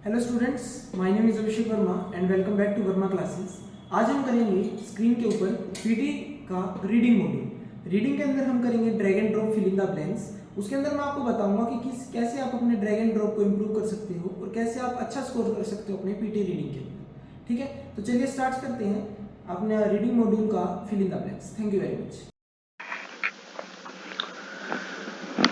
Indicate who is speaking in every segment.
Speaker 1: Hello students, my name is Abhishek Verma and welcome back to Verma classes. आज हम करेंगे screen के ऊपर पीटी का रीडिंग मॉड्यूल। रीडिंग के अंदर हम करेंगे drag and drop fill in the blanks. उसके अंदर मैं आपको बताऊंगा कि कैसे आप अपने ड्रैग एंड ड्रॉप को इम्प्रूव कर सकते हो और कैसे आप अच्छा स्कोर कर सकते हो अपने पीटी रीडिंग के अंदर। ठीक है, तो चलिए स्टार्ट करते हैं अपने रीडिंग मॉड्यूल का fill in the blanks. Thank you very much.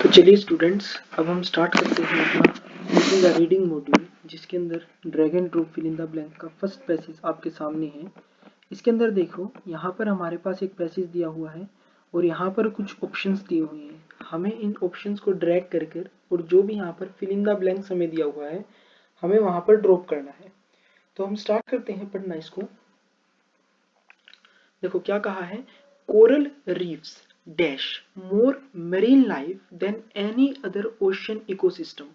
Speaker 2: तो चलिए स्टूडेंट्स, अब हम स्टार्ट करते हैं अपना रीडिंग मॉड्यूल, जिसके अंदर drag and drop fill in the blank का फर्स्ट पैसेज आपके सामने है। इसके अंदर देखो, यहाँ पर हमारे पास एक पैसेज दिया हुआ है और यहाँ पर कुछ ऑप्शंस दिए हुए हैं। हमें इन ऑप्शंस को ड्रैग कर कर और जो भी यहाँ पर फिल इन द ब्लैंक्स हमें दिया हुआ है, हमें वहाँ पर ड्रॉप करना है। तो हम स्टार्ट करते हैं पढ़ना इसको। देखो क्या कहा है, coral reefs dash more marine life than any other ocean ecosystem.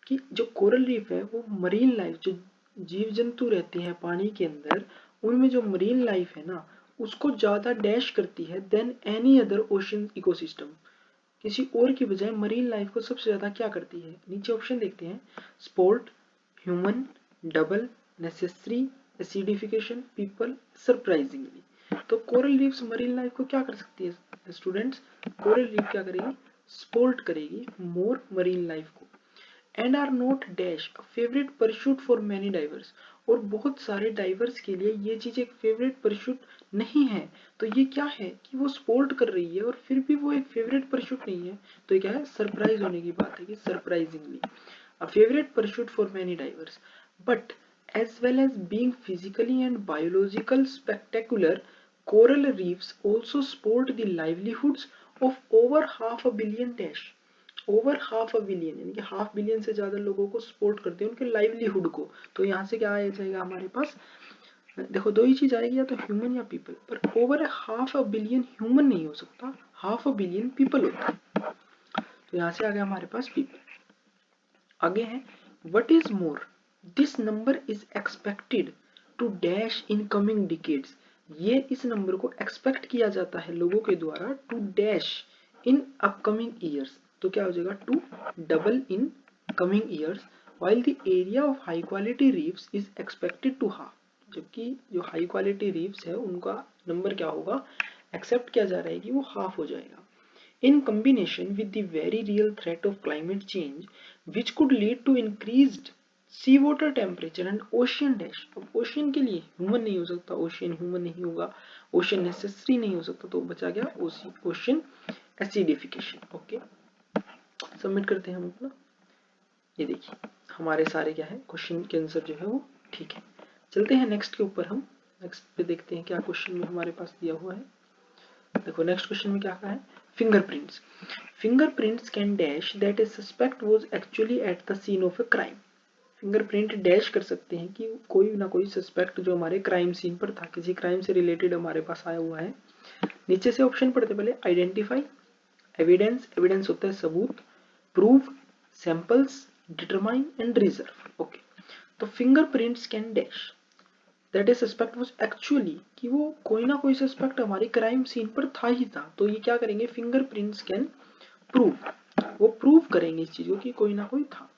Speaker 2: कि जो कोरल रीफ है वो मरीन लाइफ, जो जीव जंतु रहते हैं पानी के अंदर, उनमें जो मरीन लाइफ है ना, उसको ज्यादा डैश करती है then any other ocean ecosystem. किसी और की बजाय मरीन लाइफ को सबसे ज्यादा क्या करती है। नीचे ऑप्शन देखते हैं, sport, human, double, necessary, acidification, people, surprisingly. तो कोरल रीफ्स मरीन लाइफ को क्या कर सकती है स्टूडेंट्स, कोरल रीफ क्या करेगी, सपोर्ट करेगी मोर मरीन लाइफ को। And are not dash favourite pursuit for many divers. और बहुत सारे डाइवर्स के लिए ये चीज एक फेवरेट परस्यूट नहीं है। तो ये क्या है कि वो सपोर्ट कर रही है और फिर भी वो एक फेवरेट परस्यूट नहीं है। तो ये क्या है, सरप्राइज होने की बात है कि surprisingly a favorite pursuit for many divers, but as well as being physically and biological spectacular, coral reefs also support the livelihoods of over half a billion dash, over half a billion, यानी कि half billion से ज्यादा लोगों को support करते हैं उनके livelihood को। तो यहाँ से क्या आ जाएगा हमारे पास, देखो दो ही चीज आएगी, या तो ह्यूमन या पीपल। पर over half a billion human नहीं हो सकता, हाफ अ बिलियन पीपल होता है। तो यहाँ से आ गया हमारे पास पीपल। आगे है, what is more this number is expected to dash in coming decades. ये इस नंबर को एक्सपेक्ट किया जाता है लोगों के द्वारा to dash in upcoming years. तो क्या हो जाएगा, to double in coming years, while the area of high quality reefs is expected to half। जबकि जो हाई क्वालिटी रीफ्स है उनका नंबर क्या होगा, एक्सेप्ट किया जा रहा है कि वो हाफ हो जाएगा। In combination with the very real threat of climate change, which could lead to increased seawater temperature and ocean dash। अब ओशियन के लिए ह्यूमन नहीं हो सकता, ओशियन ह्यूमन नहीं होगा, ओशियन नेसेसरी नहीं हो सकता, तो बचा गया ओशियन एसिडिफिकेशन। ओके, सबमिट करते हैं हम अपना। ये देखिए हमारे सारे क्या है, क्वेश्चन के आंसर जो है वो ठीक है। चलते हैं नेक्स्ट के ऊपर, हम नेक्स्ट पे देखते हैं क्या क्वेश्चन में हमारे पास दिया हुआ है। देखो नेक्स्ट क्वेश्चन में क्या कहा है, fingerprints fingerprints can dash that a suspect was actually at the scene of a crime. Fingerprint dash कर सकते हैं कि कोई ना कोई सस्पेक्ट जो हमारे क्राइम सीन पर था, किसी क्राइम से रिलेटेड हमारे पास आया हुआ है। नीचे से ऑप्शन पढ़ते पहले, आइडेंटिफाई, एविडेंस, एविडेंस होता है सबूत, prove, samples, determine and reserve. Okay, तो fingerprints can dash that is suspect was actually, कि वो कोई ना कोई सस्पेक्ट हमारे क्राइम सीन पर था ही था। तो ये क्या करेंगे, फिंगरप्रिंट्स कैन प्रूव, वो प्रूव करेंगे इस चीज को कि कोई ना कोई था।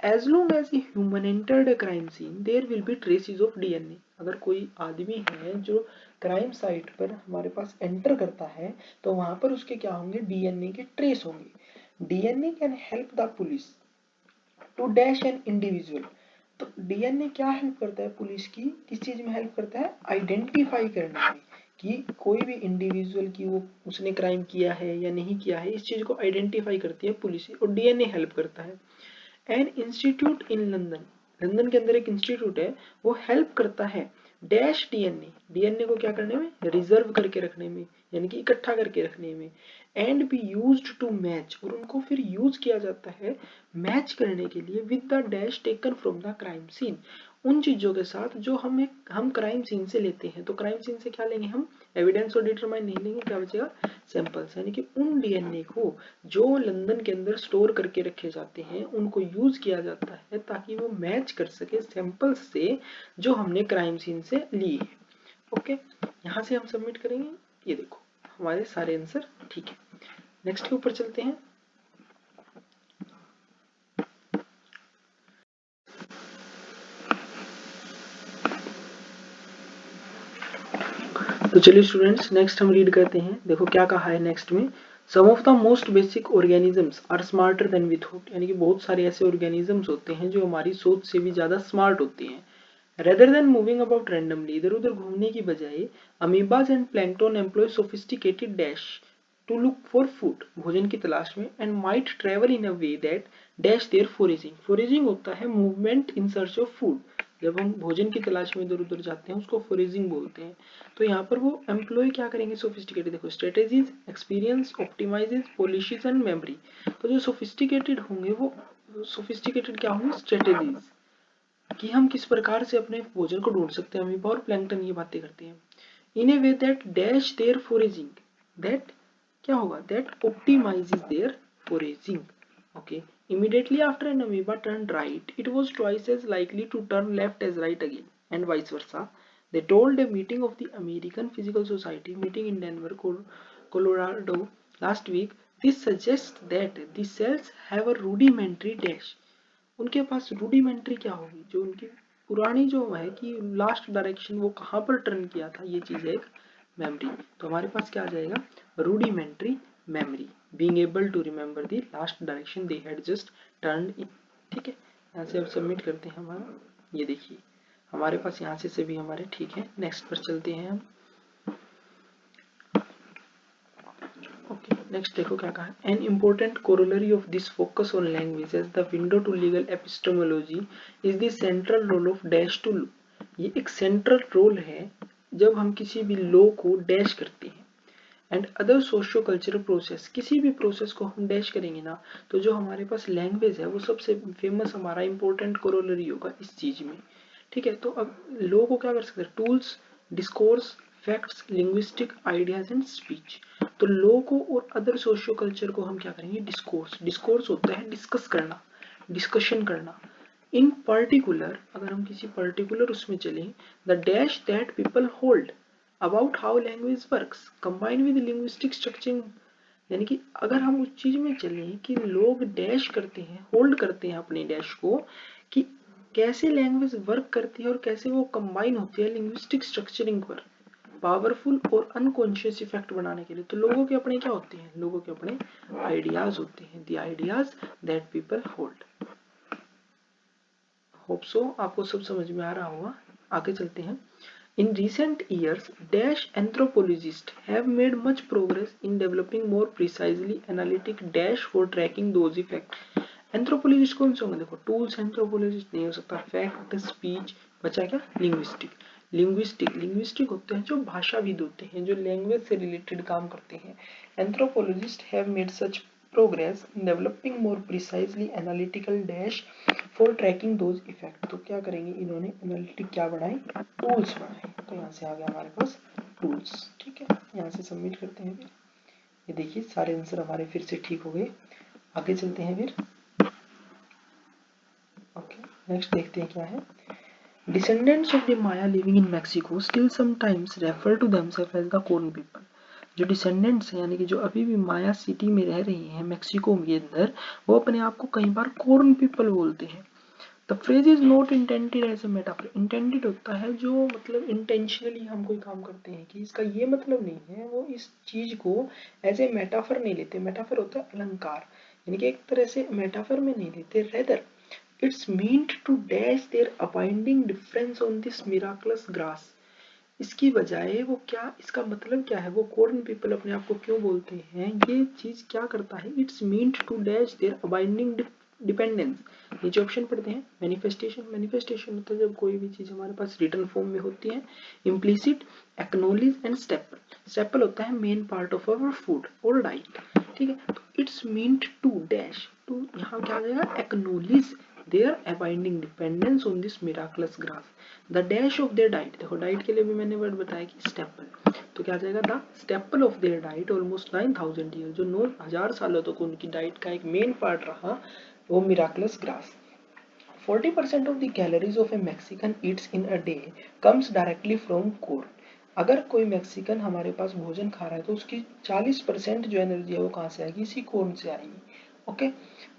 Speaker 2: As long as a human entered a crime scene there will be traces of DNA. अगर कोई आदमी है जो क्राइम साइट पर हमारे पास एंटर करता है, तो वहां पर उसके क्या होंगे, डीएनए के ट्रेस होंगे। DNA can help the police to dash an individual. तो डीएनए क्या हेल्प करता है पुलिस की, किस चीज में हेल्प करता है, आइडेंटिफाई करने में कि कोई भी इंडिविजुअल की वो उसने क्राइम किया है या नहीं किया है। इस चीज को आइडेंटिफाई करती है पुलिस, और डीएनए हेल्प करता है। An institute in London, London के अंदर एक इंस्टीट्यूट है, वो हेल्प करता है डैश डीएनए, डीएनए को क्या करने में, रिजर्व करके रखने में, यानी कि इकट्ठा करके रखने में। And be used to match, और उनको फिर यूज किया जाता है मैच करने के लिए with the dash taken from the crime scene, उन चीजों के साथ जो हम क्राइम सीन से लेते हैं। तो क्राइम सीन से क्या लेंगे हम, एविडेंस और डिटरमाइन नहीं लेंगे, क्या बचेगा, सैंपल्स। यानी कि उन डीएनए को जो लंदन के अंदर स्टोर करके रखे जाते हैं उनको यूज किया जाता है ताकि वो मैच कर सके सैंपल्स से जो हमने क्राइम सीन से लिए है। ओके, यहाँ से हम सबमिट करेंगे। ये देखो हमारे सारे आंसर ठीक है। नेक्स्ट के ऊपर चलते हैं। तो चलिए स्टूडेंट्स नेक्स्ट हम रीड करते हैं। देखो क्या कहा है नेक्स्ट में, some of the most basic organisms are smarter than we thought, यानी कि बहुत सारे ऐसे ऑर्गेनिजम्स होते हैं जो हमारी सोच से भी ज्यादा स्मार्ट होते हैं। Rather than moving about randomly, इधर उधर घूमने की बजाय amoebas and plankton employ sophisticated dash to look for food, भोजन की तलाश में, and might travel in a way that dash their foraging, foraging होता है movement in search of food, जब हम भोजन की तलाश में इधर उधर जाते हैं उसको फोरेजिंग बोलते हैं। तो यहाँ पर वो एम्प्लॉय क्या करेंगे, सोफिस्टिकेटेड, देखो स्ट्रेटेजीज, एक्सपीरियंस, ऑप्टिमाइजेज, पॉलिशीज एंड मेमोरी। तो जो सोफिस्टिकेटेड होंगे वो सोफिस्टिकेटेड क्या होंगे, स्ट्रेटेजीज, कि हम किस प्रकार से अपने भोजन को ढूंढ सकते हैं। अमीबा और प्लैंकटन ये बातें करते हैं। In a way that dash their foraging, that क्या होगा, that optimizes their foraging. Okay, immediately after an amoeba turned right, it was twice as likely to turn left as right again, and vice versa. They told a meeting of the American Physical Society meeting in Denver, Colorado last week. This suggests that the cells have a rudimentary dash. उनके पास rudimentary क्या होगी, जो उनकी पुरानी जो है कि last direction वो कहाँ पर टर्न किया था, ये चीज है एक मेमोरी। तो हमारे पास क्या आ जाएगा, rudimentary memory, being able to remember the last direction they had just turn in. ठीक है, यहाँ से अब सबमिट करते हैं हमारा, ये देखिए हमारे पास यहाँ से सभी हमारे ठीक है। नेक्स्ट पर चलते हैं हम। ओके, नेक्स्ट देखो क्या कहा है, an important corollary of this focus on language as the window to legal epistemology is the central role of dash to law. ये एक सेंट्रल रोल है जब हम किसी भी लॉ को डैश करते हैं। And other socio cultural process, किसी भी प्रोसेस को हम डैश करेंगे ना, तो जो हमारे पास लैंग्वेज है वो सबसे फेमस हमारा इंपॉर्टेंट कोरोलरी होगा इस चीज में। ठीक है, तो अब लॉ को क्या कर सकते हैं, tools, discourse, facts, linguistic ideas and speech. तो लॉ को और अदर सोशियो कल्चर को हम क्या करेंगे, डिस्कोर्स, डिस्कोर्स होता है डिस्कस करना, डिस्कशन करना। इन पर्टिकुलर, अगर हम किसी पर्टिकुलर उसमें चलें, the dash that people hold about how language works combined with linguistic structuring, यानी कि अगर हम उस चीज में चलें कि लोग डैश करते हैं, होल्ड करते हैं अपने डैश को, कि कैसे लैंग्वेज वर्क करती है और कैसे वो कंबाइन होती है लिंग्विस्टिक स्ट्रक्चरिंग पर पावरफुल और अनकॉन्शियस इफेक्ट बनाने के लिए। तो लोगों के अपने क्या होते हैं, लोगों के अपने आइडियाज होते हैं, the ideas that people hold. Hope so आपको सब समझ में आ रहा होगा। आगे चलते हैं। In recent years, dash anthropologists have made much progress in developing more precisely analytic dash for tracking those effects. Anthropologist कौन से होंगे, देखो टूल्स एंथ्रोपोलॉजिस्ट नहीं हो सकता, फैक्ट, स्पीच, बचा क्या, लिंग्विस्टिक। लिंग्विस्टिक होते हैं जो भाषाविद होते हैं, जो लैंग्वेज से रिलेटेड काम करते हैं। Anthropologist have made such progress in developing more precisely analytical dash for tracking those effect। तो क्या करेंगे इन्होंने, एनालिटिक क्या बढ़ाए, टूल्स बढ़ाए। तो यहाँ से आ गया हमारे पास टूल्स। ठीक है, यहाँ से सबमिट करते हैं। फिर ये देखिए सारे आंसर हमारे फिर से ठीक हो गए। आगे चलते हैं फिर। ओके, नेक्स्ट देखते हैं क्या है। Descendants of the Maya living in Mexico still sometimes refer to themselves as the Corn people। जो डिसेंडेंट्स हैं, यानी कि जो अभी भी माया सिटी में रह रही हैं मैक्सिको के अंदर, वो अपने आप को कई बार कॉर्न पीपल बोलते हैं। The phrase is not intended as a metaphor. Intended होता है जो मतलब इंटेंशनली हम कोई काम करते हैं, कि इसका ये मतलब नहीं है, वो इस चीज को एज ए मेटाफर नहीं लेते। मेटाफर होता है अलंकार, यानी कि एक तरह से मेटाफर में नहीं लेते। Rather it's meant to dash their abiding difference on this miraculous grass। इसकी बजाय वो क्या, इसका मतलब क्या है, वो कॉर्न पीपल अपने आप को क्यों बोलते हैं, ये चीज क्या करता है, it's meant to dash their abiding dependence. नीचे ऑप्शन पढ़ते हैं। मैनिफेस्टेशन, मैनिफेस्टेशन होता है जब कोई भी चीज हमारे पास रिटर्न फॉर्म में होती है। Implicit, acknowledge and staple. Staple होता है main part of our food और डाइट। ठीक है, तो it's meant to dash, to यहाँ क्या आ जाएगा, acknowledge their abiding dependence on this miraculous grass, the dash of their diet। देखो डाइट के लिए भी मैंने वर्ड बताया कि स्टेपल, तो क्या आ जाएगा, the staple of their diet almost 9000 year, जो 9000 सालों तक उनकी डाइट का एक मेन पार्ट रहा, वो miraculous grass. 40% of the calories of a Mexican eats in a day comes directly from corn। अगर कोई मैक्सिकन हमारे पास भोजन खा रहा है तो उसकी 40% जो एनर्जी है वो कहाँ से आएगी, इसी कॉर्न से आएगी। ओके,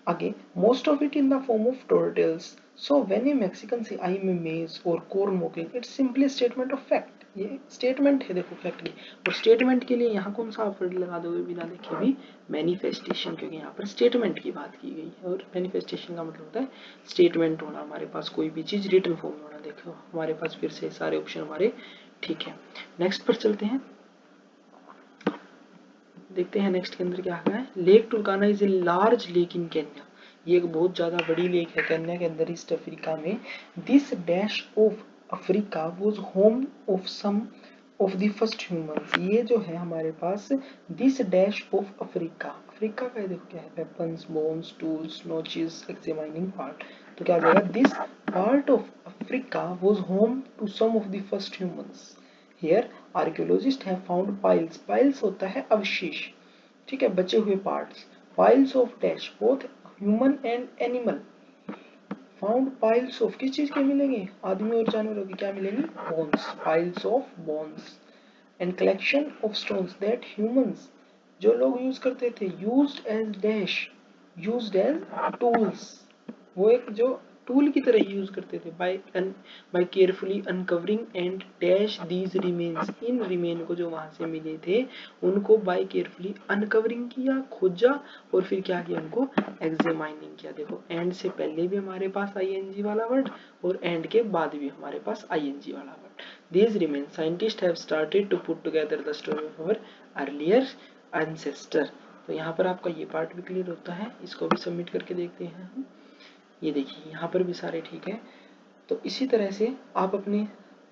Speaker 2: आगे, most of it in the form of tortillas। So when a Mexican say I am a maize or corn mocking, it's simply a statement of fact। ये स्टेटमेंट है देखो फैक्टरी, और स्टेटमेंट के लिए यहाँ कौन सा आप वर्ड लगा दोगे बिना देखे भी, मैनिफेस्टेशन, क्योंकि यहाँ पर स्टेटमेंट की बात की गई है और मैनिफेस्टेशन का मतलब होता है स्टेटमेंट होना, हमारे पास कोई भी चीज रिटन फॉर्म में होना। देखो हमारे पास फिर से सारे ऑप्शन हमारे ठीक है। नेक्स्ट पर चलते हैं, देखते हैं नेक्स्ट के अंदर क्या है। Lake Turkana is a large lake in Kenya, ये एक बहुत ज्यादा बड़ी लेक है केन्या के अंदर, ईस्ट अफ्रीका में। This dash of Africa was home of some of the first humans, ये जो है हमारे पास this dash of Africa, Africa का देखो क्या है, weapons, bones, tools, notches, examining part, तो क्या आ जाएगा, this part of Africa was home to some of the first humans. Here archaeologists have found piles, piles होता है अवशेष, ठीक है, बचे हुए parts, piles of dash both human and animal, found piles of किस चीज के मिलेंगे, आदमी और जानवरों की क्या मिलेंगी, bones, piles of bones and collection of stones that humans जो लोग यूज करते थे used as dash, used as tools, वो एक जो टूल की तरह यूज करते थे, by carefully uncovering and dash these remains, इन रिमेन को जो वहां से मिले थे उनको बाय केयरफुली अनकवरिंग किया, खोजा, और फिर क्या किया, उनको एग्जामाइनिंग किया। देखो एंड से पहले भी हमारे पास आईएनजी वाला वर्ड और एंड के बाद भी हमारे पास आईएनजी वाला word. These remain scientist have started to put together the story of our earlier ancestor. तो यहाँ पर आपका ये पार्ट भी क्लियर होता है, इसको भी सबमिट करके देखते हैं हम। ये देखिए यहाँ पर भी सारे ठीक है। तो इसी तरह से आप अपने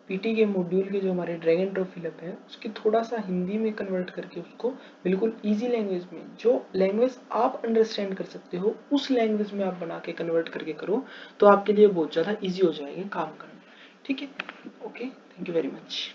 Speaker 2: पीटी के मॉड्यूल के जो हमारे ड्रैग एंड ड्रॉप फिलअप है उसकी थोड़ा सा हिंदी में कन्वर्ट करके उसको बिल्कुल इजी लैंग्वेज में, जो लैंग्वेज आप अंडरस्टैंड कर सकते हो उस लैंग्वेज में आप बना के कन्वर्ट करके करो, तो आपके लिए बहुत ज़्यादा इजी हो जाएगा काम करना। ठीक है, okay, thank you very much.